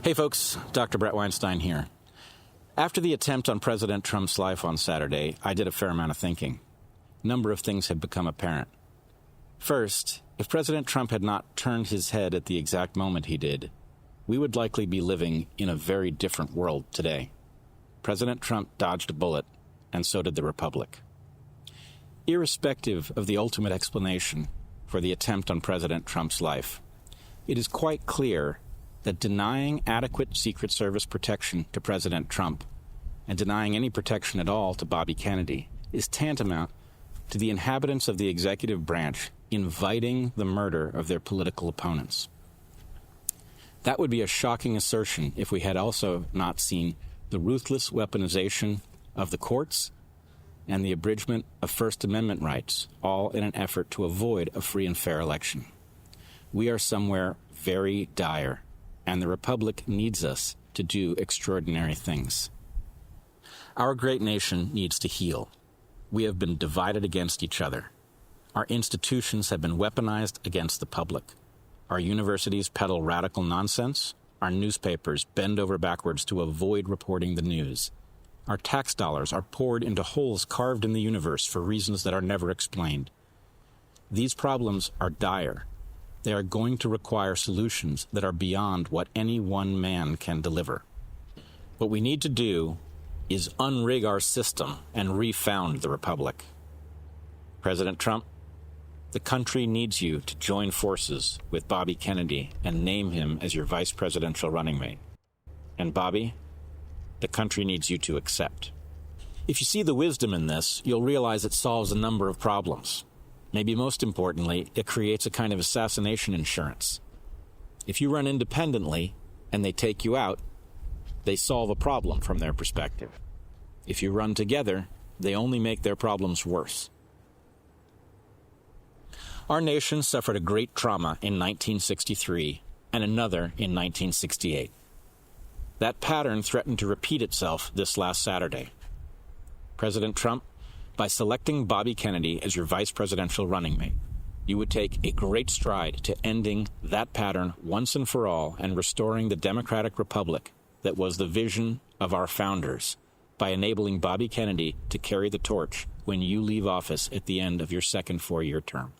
Hey folks, Dr. Brett Weinstein here. After the attempt on President Trump's life on Saturday, I did a fair amount of thinking. A number of things had become apparent. First, if President Trump had not turned his head at the exact moment he did, we would likely be living in a very different world today. President Trump dodged a bullet, and so did the Republic. Irrespective of the ultimate explanation for the attempt on President Trump's life, it is quite clear that denying adequate Secret Service protection to President Trump and denying any protection at all to Bobby Kennedy is tantamount to the inhabitants of the executive branch inviting the murder of their political opponents. That would be a shocking assertion if we had also not seen the ruthless weaponization of the courts and the abridgment of First Amendment rights, all in an effort to avoid a free and fair election. We are somewhere very dire, and the Republic needs us to do extraordinary things. Our great nation needs to heal. We have been divided against each other. Our institutions have been weaponized against the public. Our universities peddle radical nonsense. Our newspapers bend over backwards to avoid reporting the news. Our tax dollars are poured into holes carved in the universe for reasons that are never explained. These problems are dire. They are going to require solutions that are beyond what any one man can deliver. What we need to do is unrig our system and refound the Republic. President Trump, the country needs you to join forces with Bobby Kennedy and name him as your vice presidential running mate. And Bobby, the country needs you to accept. If you see the wisdom in this, you'll realize it solves a number of problems. Maybe most importantly, it creates a kind of assassination insurance. If you run independently and they take you out, they solve a problem from their perspective. If you run together, they only make their problems worse. Our nation suffered a great trauma in 1963 and another in 1968. That pattern threatened to repeat itself this last Saturday. President Trump, by selecting Bobby Kennedy as your vice presidential running mate, you would take a great stride to ending that pattern once and for all and restoring the democratic republic that was the vision of our founders by enabling Bobby Kennedy to carry the torch when you leave office at the end of your second four-year term.